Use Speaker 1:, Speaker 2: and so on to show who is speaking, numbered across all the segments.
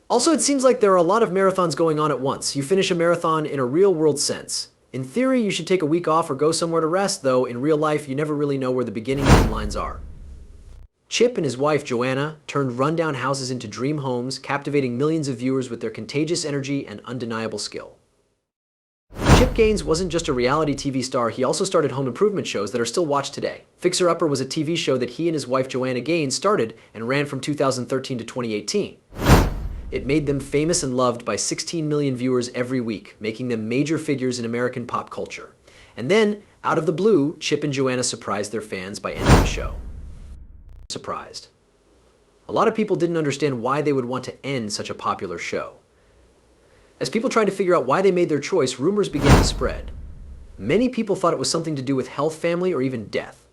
Speaker 1: Also, it seems like there are a lot of marathons going on at once. You finish a marathon in a real-world sense. In theory, you should take a week off or go somewhere to rest, though in real life, you never really know where the beginning and end lines are. Chip and his wife, Joanna, turned rundown houses into dream homes, captivating millions of viewers with their contagious energy and undeniable skill. Chip Gaines wasn't just a reality TV star, he also started home improvement shows that are still watched today. Fixer Upper was a TV show that he and his wife Joanna Gaines started and ran from 2013 to 2018. It made them famous and loved by 16 million viewers every week, making them major figures in American pop culture. And then, out of the blue, Chip and Joanna surprised their fans by ending the show. Surprised. A lot of people didn't understand why they would want to end such a popular show. As people tried to figure out why they made their choice, rumors began to spread. Many people thought it was something to do with health, family, or even death.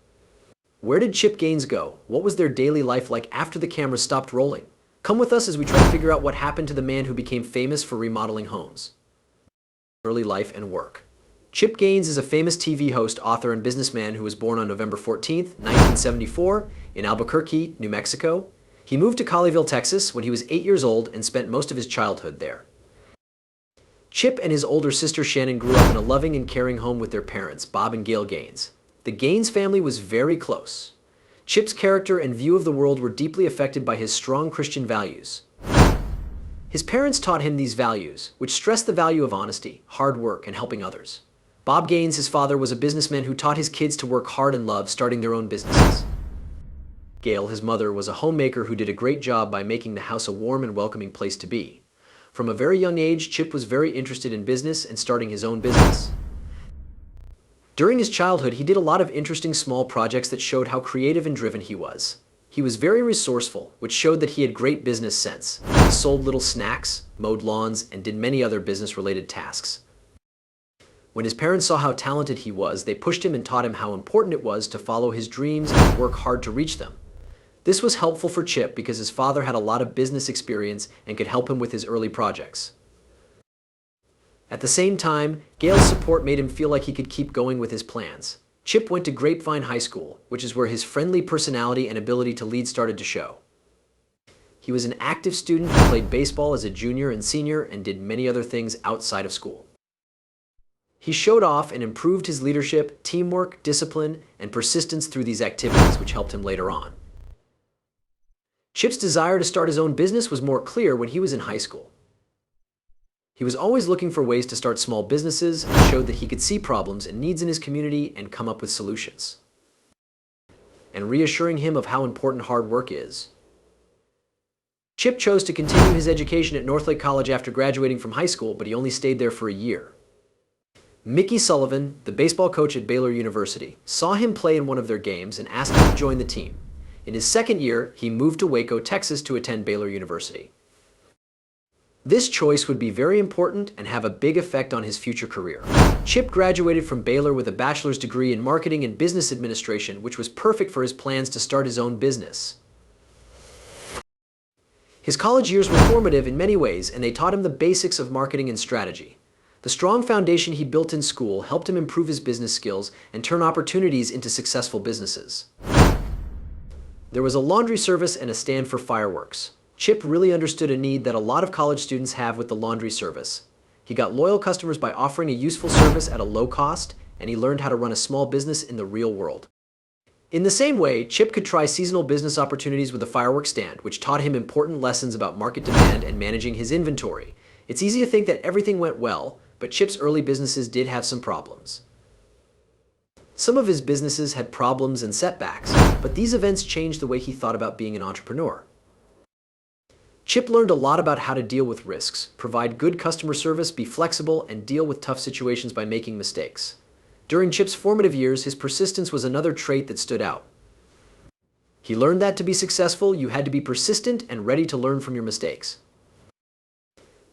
Speaker 1: Where did Chip Gaines go? What was their daily life like after the cameras stopped rolling? Come with us as we try to figure out what happened to the man who became famous for remodeling homes. Early life and work. Chip Gaines is a famous TV host, author, and businessman who was born on November 14, 1974, in Albuquerque, New Mexico. He moved to Colleyville, Texas, when he was 8 years old and spent most of his childhood there. Chip and his older sister Shannon grew up in a loving and caring home with their parents, Bob and Gail Gaines. The Gaines family was very close. Chip's character and view of the world were deeply affected by his strong Christian values. His parents taught him these values, which stressed the value of honesty, hard work, and helping others. Bob Gaines, his father, was a businessman who taught his kids to work hard and love, starting their own businesses. Gail, his mother, was a homemaker who did a great job by making the house a warm and welcoming place to be. From a very young age, Chip was very interested in business and starting his own business. During his childhood, he did a lot of interesting small projects that showed how creative and driven he was. He was very resourceful, which showed that he had great business sense. He sold little snacks, mowed lawns, and did many other business-related tasks. When his parents saw how talented he was, they pushed him and taught him how important it was to follow his dreams and work hard to reach them. This was helpful for Chip because his father had a lot of business experience and could help him with his early projects. At the same time, Gail's support made him feel like he could keep going with his plans. Chip went to Grapevine High School, which is where his friendly personality and ability to lead started to show. He was an active student who played baseball as a junior and senior and did many other things outside of school. He showed off and improved his leadership, teamwork, discipline, and persistence through these activities, which helped him later on. Chip's desire to start his own business was more clear when he was in high school. He was always looking for ways to start small businesses and showed that he could see problems and needs in his community and come up with solutions. And reassuring him of how important hard work is. Chip chose to continue his education at Northlake College after graduating from high school, but he only stayed there for a year. Mickey Sullivan, the baseball coach at Baylor University, saw him play in one of their games and asked him to join the team. In his second year, he moved to Waco, Texas to attend Baylor University. This choice would be very important and have a big effect on his future career. Chip graduated from Baylor with a bachelor's degree in marketing and business administration, which was perfect for his plans to start his own business. His college years were formative in many ways, and they taught him the basics of marketing and strategy. The strong foundation he built in school helped him improve his business skills and turn opportunities into successful businesses. There was a laundry service and a stand for fireworks. Chip really understood a need that a lot of college students have with the laundry service. He got loyal customers by offering a useful service at a low cost, and he learned how to run a small business in the real world. In the same way, Chip could try seasonal business opportunities with a fireworks stand, which taught him important lessons about market demand and managing his inventory. It's easy to think that everything went well, but Chip's early businesses did have some problems. Some of his businesses had problems and setbacks, but these events changed the way he thought about being an entrepreneur. Chip learned a lot about how to deal with risks, provide good customer service, be flexible, and deal with tough situations by making mistakes. During Chip's formative years, his persistence was another trait that stood out. He learned that to be successful, you had to be persistent and ready to learn from your mistakes.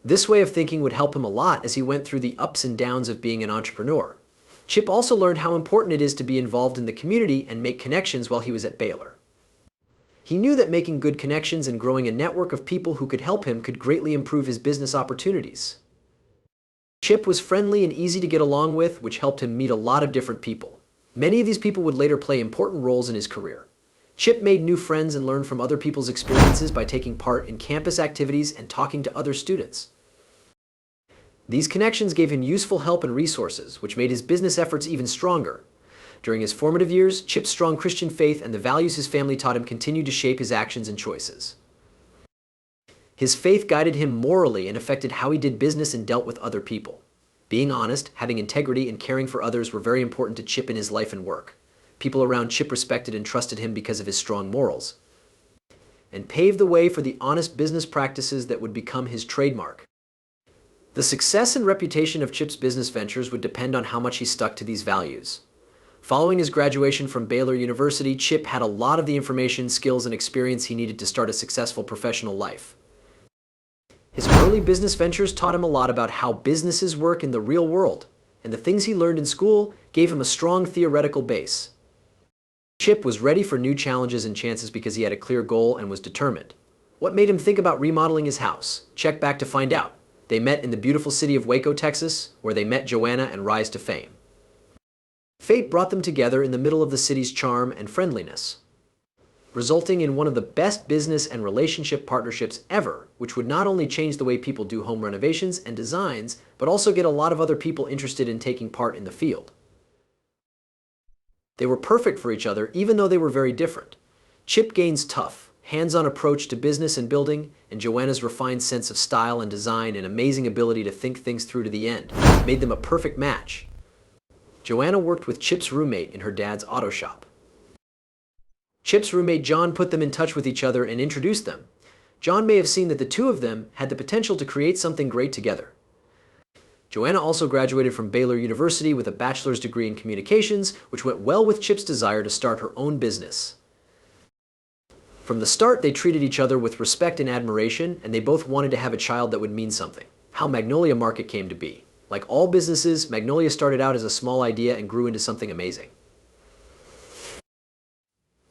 Speaker 1: This way of thinking would help him a lot as he went through the ups and downs of being an entrepreneur. Chip also learned how important it is to be involved in the community and make connections while he was at Baylor. He knew that making good connections and growing a network of people who could help him could greatly improve his business opportunities. Chip was friendly and easy to get along with, which helped him meet a lot of different people. Many of these people would later play important roles in his career. Chip made new friends and learned from other people's experiences by taking part in campus activities and talking to other students. These connections gave him useful help and resources, which made his business efforts even stronger. During his formative years, Chip's strong Christian faith and the values his family taught him continued to shape his actions and choices. His faith guided him morally and affected how he did business and dealt with other people. Being honest, having integrity, and caring for others were very important to Chip in his life and work. People around Chip respected and trusted him because of his strong morals, and paved the way for the honest business practices that would become his trademark. The success and reputation of Chip's business ventures would depend on how much he stuck to these values. Following his graduation from Baylor University, Chip had a lot of the information, skills, and experience he needed to start a successful professional life. His early business ventures taught him a lot about how businesses work in the real world, and the things he learned in school gave him a strong theoretical base. Chip was ready for new challenges and chances because he had a clear goal and was determined. What made him think about remodeling his house? Check back to find out. They met in the beautiful city of Waco, Texas, where they met Joanna and rise to fame. Fate brought them together in the middle of the city's charm and friendliness, resulting in one of the best business and relationship partnerships ever, which would not only change the way people do home renovations and designs, but also get a lot of other people interested in taking part in the field. They were perfect for each other, even though they were very different. Chip Gaines' tough, hands-on approach to business and building, and Joanna's refined sense of style and design and amazing ability to think things through to the end made them a perfect match. Joanna worked with Chip's roommate in her dad's auto shop. Chip's roommate John put them in touch with each other and introduced them. John may have seen that the two of them had the potential to create something great together. Joanna also graduated from Baylor University with a bachelor's degree in communications, which went well with Chip's desire to start her own business. From the start, they treated each other with respect and admiration, and they both wanted to have a child that would mean something. How Magnolia Market came to be. Like all businesses, Magnolia started out as a small idea and grew into something amazing.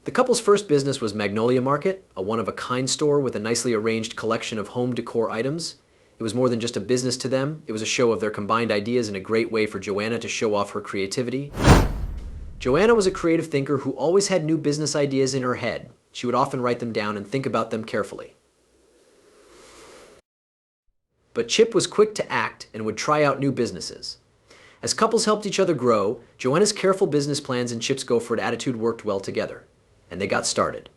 Speaker 1: The couple's first business was Magnolia Market, a one-of-a-kind store with a nicely arranged collection of home decor items. It was more than just a business to them. It was a show of their combined ideas and a great way for Joanna to show off her creativity. Joanna was a creative thinker who always had new business ideas in her head. She would often write them down and think about them carefully. But Chip was quick to act and would try out new businesses. As couples helped each other grow, Joanna's careful business plans and Chip's go-for-it attitude worked well together, and they got started.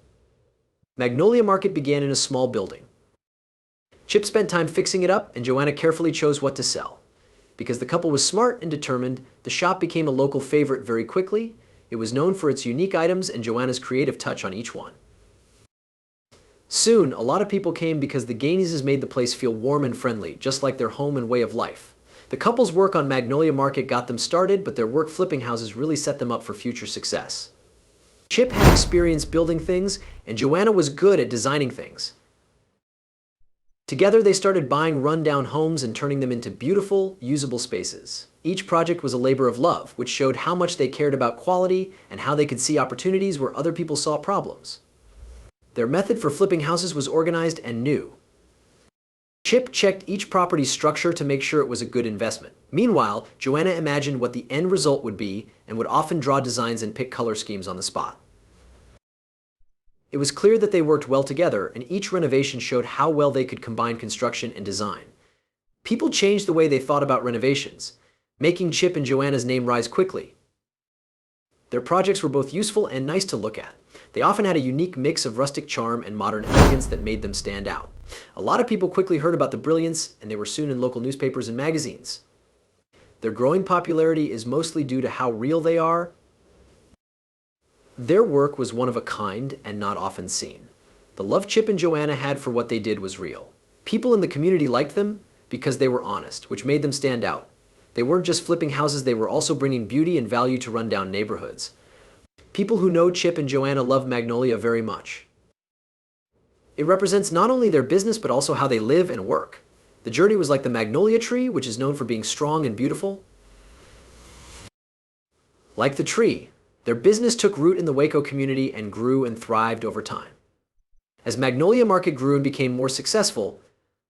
Speaker 1: Magnolia Market began in a small building. Chip spent time fixing it up, and Joanna carefully chose what to sell. Because the couple was smart and determined, the shop became a local favorite very quickly. It was known for its unique items and Joanna's creative touch on each one. Soon, a lot of people came because the Gaineses made the place feel warm and friendly, just like their home and way of life. The couple's work on Magnolia Market got them started, but their work flipping houses really set them up for future success. Chip had experience building things, and Joanna was good at designing things. Together, they started buying run-down homes and turning them into beautiful, usable spaces. Each project was a labor of love, which showed how much they cared about quality and how they could see opportunities where other people saw problems. Their method for flipping houses was organized and new. Chip checked each property's structure to make sure it was a good investment. Meanwhile, Joanna imagined what the end result would be and would often draw designs and pick color schemes on the spot. It was clear that they worked well together, and each renovation showed how well they could combine construction and design. People changed the way they thought about renovations, making Chip and Joanna's name rise quickly. Their projects were both useful and nice to look at. They often had a unique mix of rustic charm and modern elegance that made them stand out. A lot of people quickly heard about the brilliance, and they were soon in local newspapers and magazines. Their growing popularity is mostly due to how real they are. Their work was one of a kind and not often seen. The love Chip and Joanna had for what they did was real. People in the community liked them because they were honest, which made them stand out. They weren't just flipping houses, they were also bringing beauty and value to rundown neighborhoods. People who know Chip and Joanna love Magnolia very much. It represents not only their business, but also how they live and work. The journey was like the magnolia tree, which is known for being strong and beautiful. Like the tree, their business took root in the Waco community and grew and thrived over time. As Magnolia Market grew and became more successful,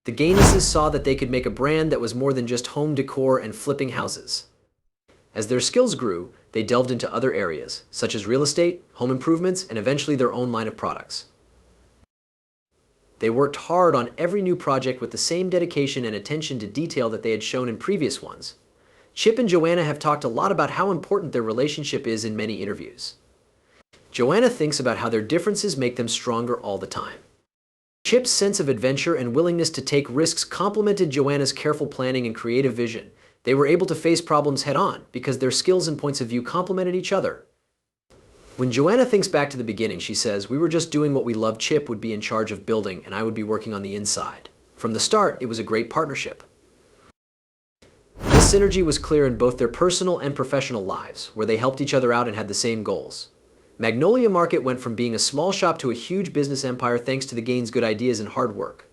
Speaker 1: the Gaineses saw that they could make a brand that was more than just home decor and flipping houses. As their skills grew, they delved into other areas, such as real estate, home improvements, and eventually their own line of products. They worked hard on every new project with the same dedication and attention to detail that they had shown in previous ones. Chip and Joanna have talked a lot about how important their relationship is in many interviews. Joanna thinks about how their differences make them stronger all the time. Chip's sense of adventure and willingness to take risks complemented Joanna's careful planning and creative vision. They were able to face problems head-on because their skills and points of view complemented each other. When Joanna thinks back to the beginning, she says, "We were just doing what we loved. Chip would be in charge of building, and I would be working on the inside. From the start, it was a great partnership." This synergy was clear in both their personal and professional lives, where they helped each other out and had the same goals. Magnolia Market went from being a small shop to a huge business empire thanks to the Gaines' good ideas and hard work.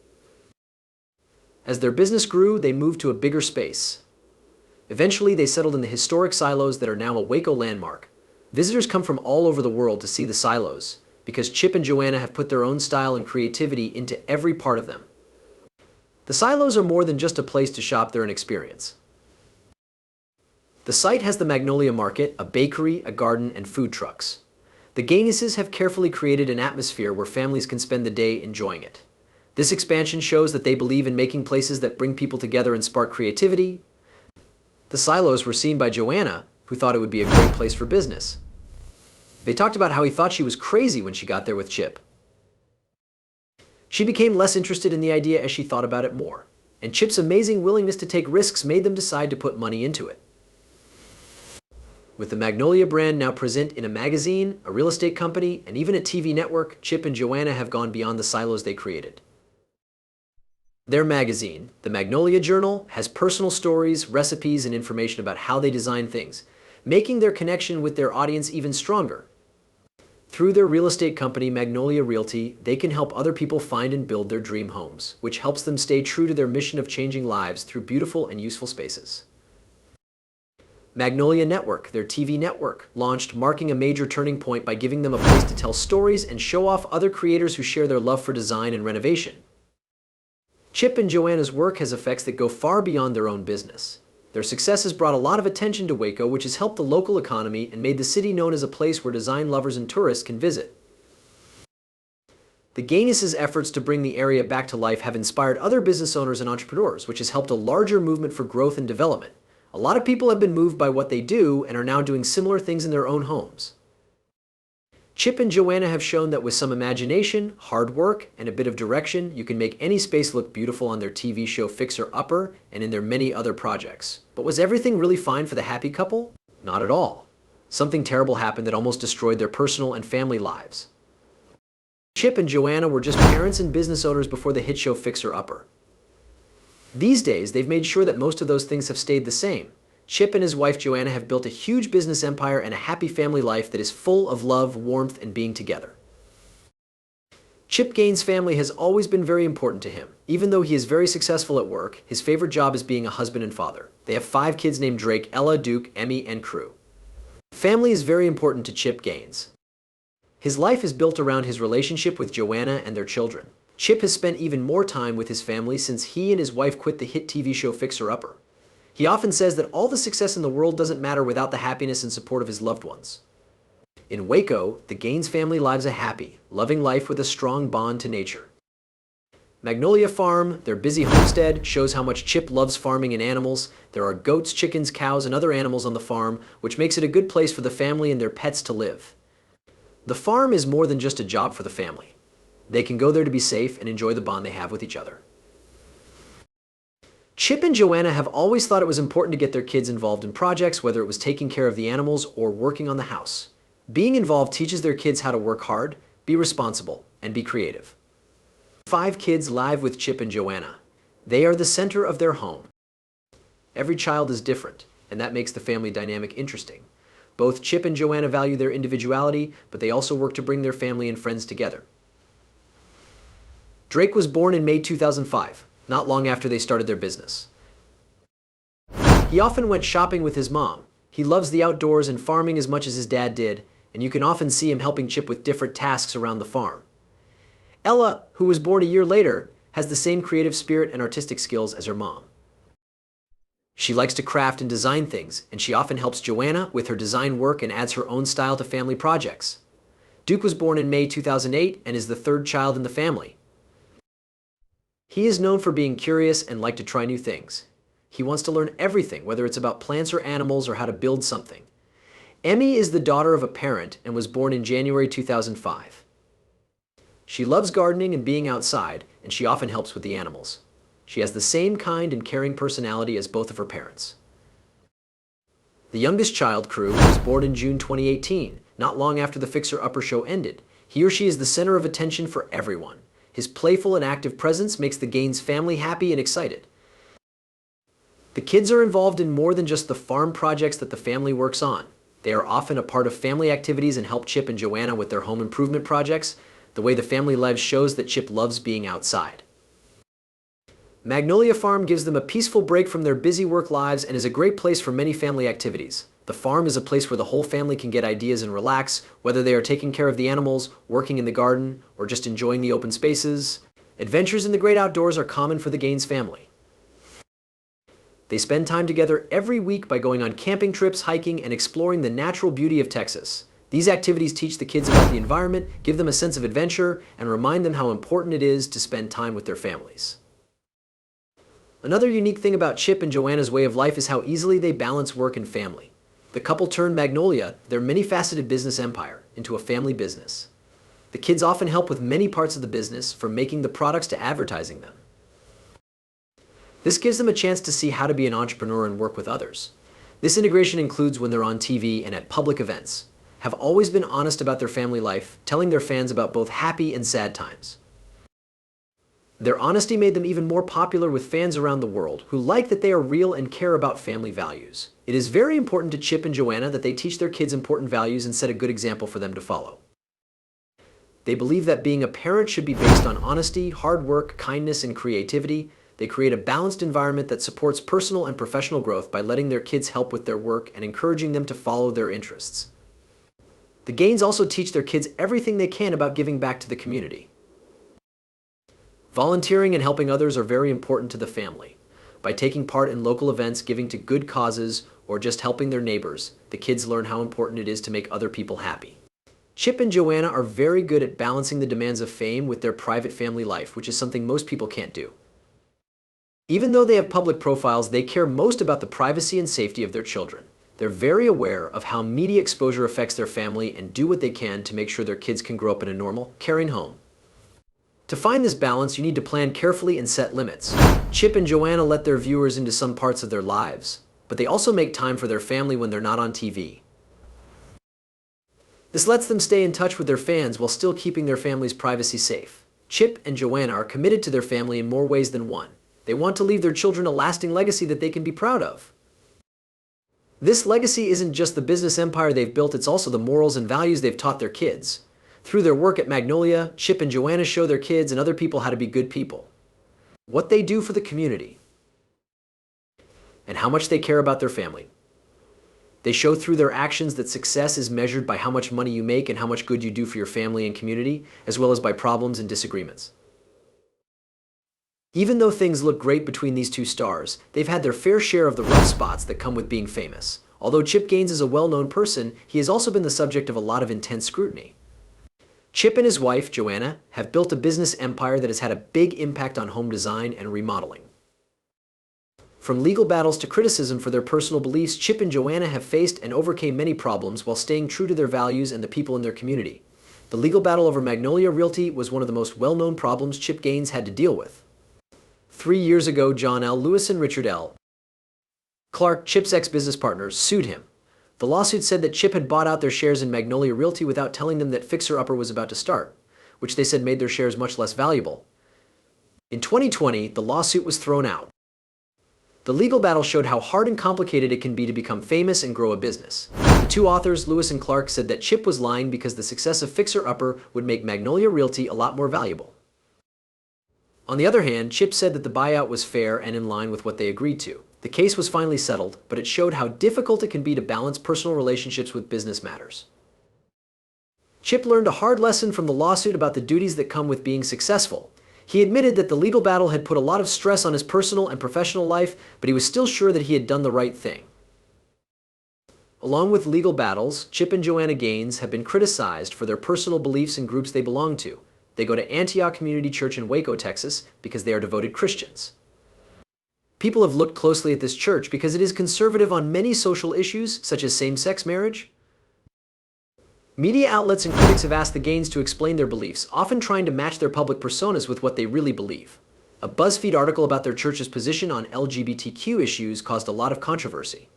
Speaker 1: As their business grew, they moved to a bigger space. Eventually, they settled in the historic silos that are now a Waco landmark. Visitors come from all over the world to see the silos, because Chip and Joanna have put their own style and creativity into every part of them. The silos are more than just a place to shop, they're an experience. The site has the Magnolia Market, a bakery, a garden, and food trucks. The Gaineses have carefully created an atmosphere where families can spend the day enjoying it. This expansion shows that they believe in making places that bring people together and spark creativity. The silos were seen by Joanna, who thought it would be a great place for business. They talked about how he thought she was crazy when she got there with Chip. She became less interested in the idea as she thought about it more, and Chip's amazing willingness to take risks made them decide to put money into it. With the Magnolia brand now present in a magazine, a real estate company, and even a TV network, Chip and Joanna have gone beyond the silos they created. Their magazine, the Magnolia Journal, has personal stories, recipes, and information about how they design things, making their connection with their audience even stronger. Through their real estate company, Magnolia Realty, they can help other people find and build their dream homes, which helps them stay true to their mission of changing lives through beautiful and useful spaces. Magnolia Network, their TV network, launched, marking a major turning point by giving them a place to tell stories and show off other creators who share their love for design and renovation. Chip and Joanna's work has effects that go far beyond their own business. Their success has brought a lot of attention to Waco, which has helped the local economy and made the city known as a place where design lovers and tourists can visit. The Gaineses' efforts to bring the area back to life have inspired other business owners and entrepreneurs, which has helped a larger movement for growth and development. A lot of people have been moved by what they do and are now doing similar things in their own homes. Chip and Joanna have shown that with some imagination, hard work, and a bit of direction, you can make any space look beautiful on their TV show Fixer Upper and in their many other projects. But was everything really fine for the happy couple? Not at all. Something terrible happened that almost destroyed their personal and family lives. Chip and Joanna were just parents and business owners before the hit show Fixer Upper. These days, they've made sure that most of those things have stayed the same. Chip and his wife Joanna have built a huge business empire and a happy family life that is full of love, warmth, and being together. Chip Gaines' family has always been very important to him. Even though he is very successful at work, his favorite job is being a husband and father. They have 5 kids named Drake, Ella, Duke, Emmy, and Crew. Family is very important to Chip Gaines. His life is built around his relationship with Joanna and their children. Chip has spent even more time with his family since he and his wife quit the hit TV show Fixer Upper. He often says that all the success in the world doesn't matter without the happiness and support of his loved ones. In Waco, the Gaines family lives a happy, loving life with a strong bond to nature. Magnolia Farm, their busy homestead, shows how much Chip loves farming and animals. There are goats, chickens, cows, and other animals on the farm, which makes it a good place for the family and their pets to live. The farm is more than just a job for the family. They can go there to be safe and enjoy the bond they have with each other. Chip and Joanna have always thought it was important to get their kids involved in projects, whether it was taking care of the animals or working on the house. Being involved teaches their kids how to work hard, be responsible, and be creative. 5 kids live with Chip and Joanna. They are the center of their home. Every child is different, and that makes the family dynamic interesting. Both Chip and Joanna value their individuality, but they also work to bring their family and friends together. Drake was born in May 2005. Not long after they started their business. He often went shopping with his mom. He loves the outdoors and farming as much as his dad did, and you can often see him helping Chip with different tasks around the farm. Ella, who was born a year later, has the same creative spirit and artistic skills as her mom. She likes to craft and design things, and she often helps Joanna with her design work and adds her own style to family projects. Duke was born in May 2008 and is the third child in the family. He is known for being curious and like to try new things. He wants to learn everything, whether it's about plants or animals or how to build something. Emmy is the daughter of a parent and was born in January 2005. She loves gardening and being outside, and she often helps with the animals. She has the same kind and caring personality as both of her parents. The youngest child, Crew, was born in June 2018, not long after the Fixer Upper show ended. He or she is the center of attention for everyone. His playful and active presence makes the Gaines family happy and excited. The kids are involved in more than just the farm projects that the family works on. They are often a part of family activities and help Chip and Joanna with their home improvement projects. The way the family lives shows that Chip loves being outside. Magnolia Farm gives them a peaceful break from their busy work lives and is a great place for many family activities. The farm is a place where the whole family can get ideas and relax, whether they are taking care of the animals, working in the garden, or just enjoying the open spaces. Adventures in the great outdoors are common for the Gaines family. They spend time together every week by going on camping trips, hiking, and exploring the natural beauty of Texas. These activities teach the kids about the environment, give them a sense of adventure, and remind them how important it is to spend time with their families. Another unique thing about Chip and Joanna's way of life is how easily they balance work and family. The couple turned Magnolia, their many-faceted business empire, into a family business. The kids often help with many parts of the business, from making the products to advertising them. This gives them a chance to see how to be an entrepreneur and work with others. This integration includes when they're on TV and at public events, have always been honest about their family life, telling their fans about both happy and sad times. Their honesty made them even more popular with fans around the world who like that they are real and care about family values. It is very important to Chip and Joanna that they teach their kids important values and set a good example for them to follow. They believe that being a parent should be based on honesty, hard work, kindness, and creativity. They create a balanced environment that supports personal and professional growth by letting their kids help with their work and encouraging them to follow their interests. The Gaines also teach their kids everything they can about giving back to the community. Volunteering and helping others are very important to the family. By taking part in local events, giving to good causes, or just helping their neighbors, the kids learn how important it is to make other people happy. Chip and Joanna are very good at balancing the demands of fame with their private family life, which is something most people can't do. Even though they have public profiles, they care most about the privacy and safety of their children. They're very aware of how media exposure affects their family and do what they can to make sure their kids can grow up in a normal, caring home. To find this balance, you need to plan carefully and set limits. Chip and Joanna let their viewers into some parts of their lives, but they also make time for their family when they're not on TV. This lets them stay in touch with their fans while still keeping their family's privacy safe. Chip and Joanna are committed to their family in more ways than one. They want to leave their children a lasting legacy that they can be proud of. This legacy isn't just the business empire they've built, it's also the morals and values they've taught their kids. Through their work at Magnolia, Chip and Joanna show their kids and other people how to be good people, what they do for the community, and how much they care about their family. They show through their actions that success is measured by how much money you make and how much good you do for your family and community, as well as by problems and disagreements. Even though things look great between these two stars, they've had their fair share of the rough spots that come with being famous. Although Chip Gaines is a well-known person, he has also been the subject of a lot of intense scrutiny. Chip and his wife, Joanna, have built a business empire that has had a big impact on home design and remodeling. From legal battles to criticism for their personal beliefs, Chip and Joanna have faced and overcame many problems while staying true to their values and the people in their community. The legal battle over Magnolia Realty was one of the most well-known problems Chip Gaines had to deal with. 3 years ago, John L. Lewis and Richard L. Clark, Chip's ex-business partners, sued him. The lawsuit said that Chip had bought out their shares in Magnolia Realty without telling them that Fixer Upper was about to start, which they said made their shares much less valuable. In 2020, the lawsuit was thrown out. The legal battle showed how hard and complicated it can be to become famous and grow a business. The two authors, Lewis and Clark, said that Chip was lying because the success of Fixer Upper would make Magnolia Realty a lot more valuable. On the other hand, Chip said that the buyout was fair and in line with what they agreed to. The case was finally settled, but it showed how difficult it can be to balance personal relationships with business matters. Chip learned a hard lesson from the lawsuit about the duties that come with being successful. He admitted that the legal battle had put a lot of stress on his personal and professional life, but he was still sure that he had done the right thing. Along with legal battles, Chip and Joanna Gaines have been criticized for their personal beliefs and groups they belong to. They go to Antioch Community Church in Waco, Texas, because they are devoted Christians. People have looked closely at this church because it is conservative on many social issues, such as same-sex marriage. Media outlets and critics have asked the Gaines to explain their beliefs, often trying to match their public personas with what they really believe. A BuzzFeed article about their church's position on LGBTQ issues caused a lot of controversy.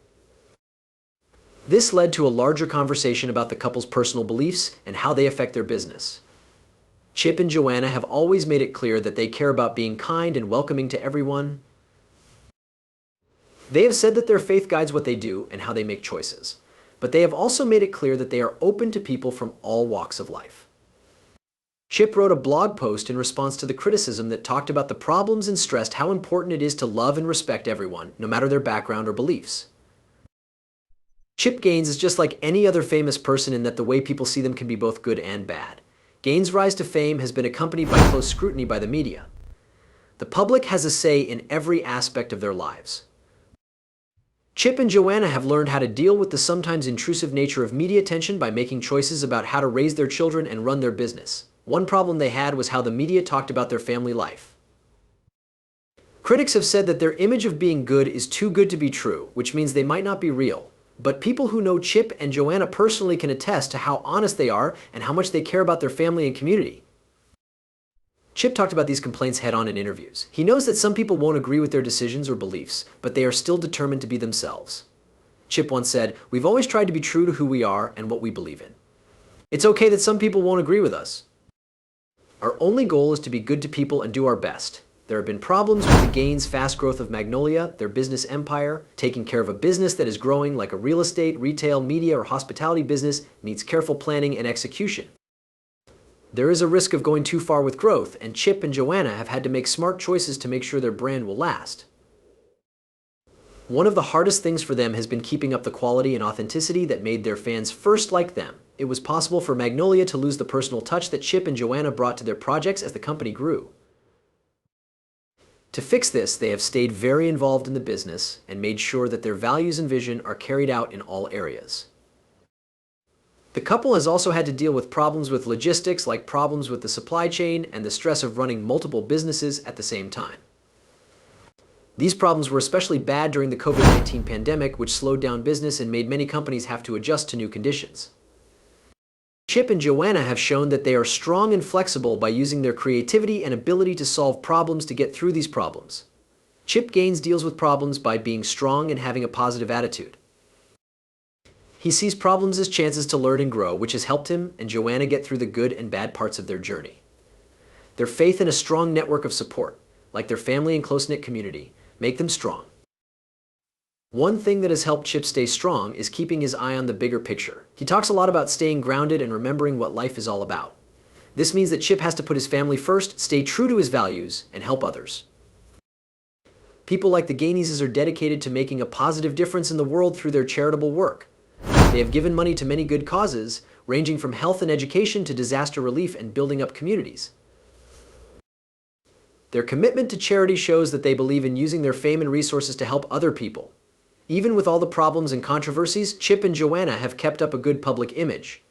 Speaker 1: This led to a larger conversation about the couple's personal beliefs and how they affect their business. Chip and Joanna have always made it clear that they care about being kind and welcoming to everyone. They have said that their faith guides what they do and how they make choices, but they have also made it clear that they are open to people from all walks of life. Chip wrote a blog post in response to the criticism that talked about the problems and stressed how important it is to love and respect everyone, no matter their background or beliefs. Chip Gaines is just like any other famous person in that the way people see them can be both good and bad. Gaines' rise to fame has been accompanied by close scrutiny by the media. The public has a say in every aspect of their lives. Chip and Joanna have learned how to deal with the sometimes intrusive nature of media attention by making choices about how to raise their children and run their business. One problem they had was how the media talked about their family life. Critics have said that their image of being good is too good to be true, which means they might not be real. But people who know Chip and Joanna personally can attest to how honest they are and how much they care about their family and community. Chip talked about these complaints head-on in interviews. He knows that some people won't agree with their decisions or beliefs, but they are still determined to be themselves. Chip once said, "We've always tried to be true to who we are and what we believe in. It's okay that some people won't agree with us. Our only goal is to be good to people and do our best. There have been problems with the Gaines' fast growth of Magnolia, their business empire. Taking care of a business that is growing like a real estate, retail, media, or hospitality business needs careful planning and execution. There is a risk of going too far with growth, and Chip and Joanna have had to make smart choices to make sure their brand will last. One of the hardest things for them has been keeping up the quality and authenticity that made their fans first like them. It was possible for Magnolia to lose the personal touch that Chip and Joanna brought to their projects as the company grew. To fix this, they have stayed very involved in the business and made sure that their values and vision are carried out in all areas. The couple has also had to deal with problems with logistics, like problems with the supply chain and the stress of running multiple businesses at the same time. These problems were especially bad during the COVID-19 pandemic, which slowed down business and made many companies have to adjust to new conditions. Chip and Joanna have shown that they are strong and flexible by using their creativity and ability to solve problems to get through these problems. Chip Gaines deals with problems by being strong and having a positive attitude. He sees problems as chances to learn and grow, which has helped him and Joanna get through the good and bad parts of their journey. Their faith in a strong network of support, like their family and close-knit community, make them strong. One thing that has helped Chip stay strong is keeping his eye on the bigger picture. He talks a lot about staying grounded and remembering what life is all about. This means that Chip has to put his family first, stay true to his values, and help others. People like the Gaineses are dedicated to making a positive difference in the world through their charitable work. They have given money to many good causes, ranging from health and education to disaster relief and building up communities. Their commitment to charity shows that they believe in using their fame and resources to help other people. Even with all the problems and controversies, Chip and Joanna have kept up a good public image.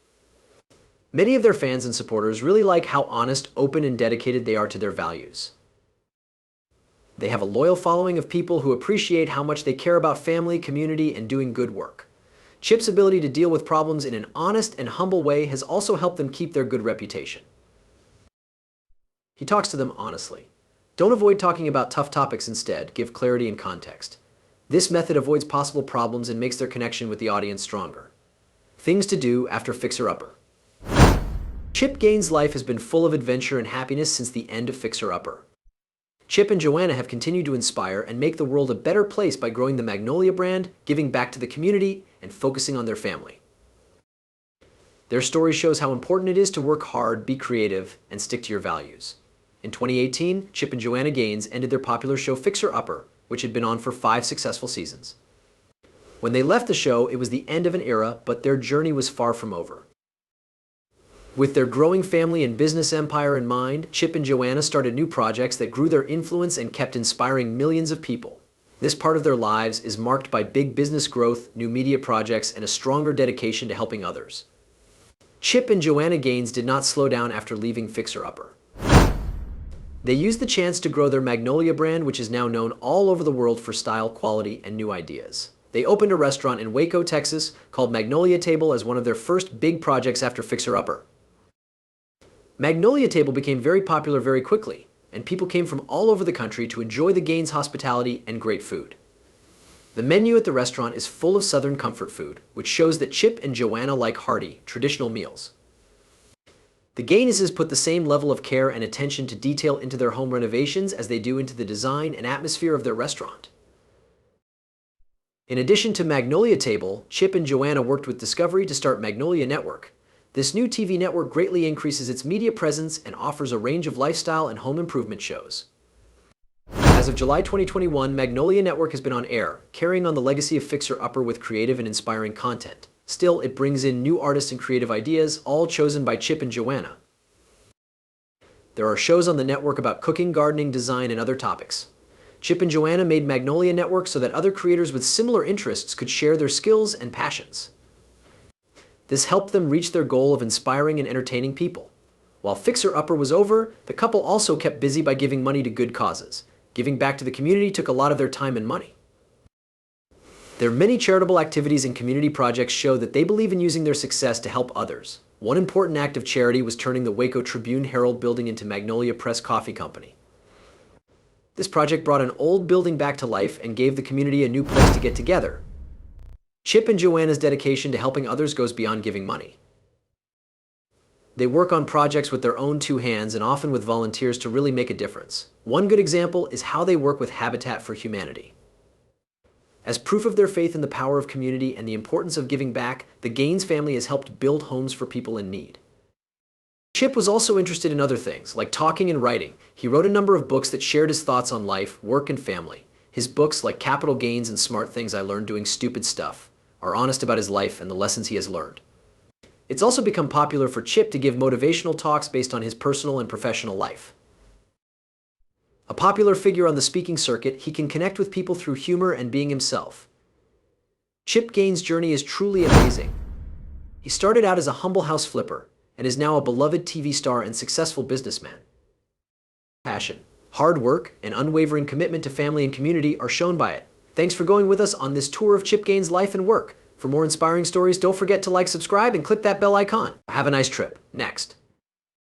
Speaker 1: Many of their fans and supporters really like how honest, open, and dedicated they are to their values. They have a loyal following of people who appreciate how much they care about family, community, and doing good work. Chip's ability to deal with problems in an honest and humble way has also helped them keep their good reputation. He talks to them honestly. Don't avoid talking about tough topics instead, give clarity and context. This method avoids possible problems and makes their connection with the audience stronger. Things to do after Fixer Upper. Chip Gaines' life has been full of adventure and happiness since the end of Fixer Upper. Chip and Joanna have continued to inspire and make the world a better place by growing the Magnolia brand, giving back to the community, and focusing on their family. Their story shows how important it is to work hard, be creative, and stick to your values. In 2018, Chip and Joanna Gaines ended their popular show Fixer Upper, which had been on for 5 successful seasons. When they left the show, it was the end of an era, but their journey was far from over. With their growing family and business empire in mind, Chip and Joanna started new projects that grew their influence and kept inspiring millions of people. This part of their lives is marked by big business growth, new media projects, and a stronger dedication to helping others. Chip and Joanna Gaines did not slow down after leaving Fixer Upper. They used the chance to grow their Magnolia brand, which is now known all over the world for style, quality, and new ideas. They opened a restaurant in Waco, Texas, called Magnolia Table as one of their first big projects after Fixer Upper. Magnolia Table became very popular very quickly, and people came from all over the country to enjoy the Gaines' hospitality and great food. The menu at the restaurant is full of Southern comfort food, which shows that Chip and Joanna like hearty, traditional meals. The Gaineses put the same level of care and attention to detail into their home renovations as they do into the design and atmosphere of their restaurant. In addition to Magnolia Table, Chip and Joanna worked with Discovery to start Magnolia Network. This new TV network greatly increases its media presence and offers a range of lifestyle and home improvement shows. As of July 2021, Magnolia Network has been on air, carrying on the legacy of Fixer Upper with creative and inspiring content. Still, it brings in new artists and creative ideas, all chosen by Chip and Joanna. There are shows on the network about cooking, gardening, design, and other topics. Chip and Joanna made Magnolia Network so that other creators with similar interests could share their skills and passions. This helped them reach their goal of inspiring and entertaining people. While Fixer Upper was over, the couple also kept busy by giving money to good causes. Giving back to the community took a lot of their time and money. Their many charitable activities and community projects show that they believe in using their success to help others. One important act of charity was turning the Waco Tribune-Herald building into Magnolia Press Coffee Company. This project brought an old building back to life and gave the community a new place to get together. Chip and Joanna's dedication to helping others goes beyond giving money. They work on projects with their own two hands and often with volunteers to really make a difference. One good example is how they work with Habitat for Humanity. As proof of their faith in the power of community and the importance of giving back, the Gaines family has helped build homes for people in need. Chip was also interested in other things, like talking and writing. He wrote a number of books that shared his thoughts on life, work, and family. His books, like Capital Gains and Smart Things I Learned Doing Stupid Stuff, are honest about his life and the lessons he has learned. It's also become popular for Chip to give motivational talks based on his personal and professional life. A popular figure on the speaking circuit, he can connect with people through humor and being himself. Chip Gaines' journey is truly amazing. He started out as a humble house flipper and is now a beloved TV star and successful businessman. Passion, hard work, and unwavering commitment to family and community are shown by it. Thanks for going with us on this tour of Chip Gaines' life and work. For more inspiring stories, don't forget to like, subscribe, and click that bell icon. Have a nice trip. Next.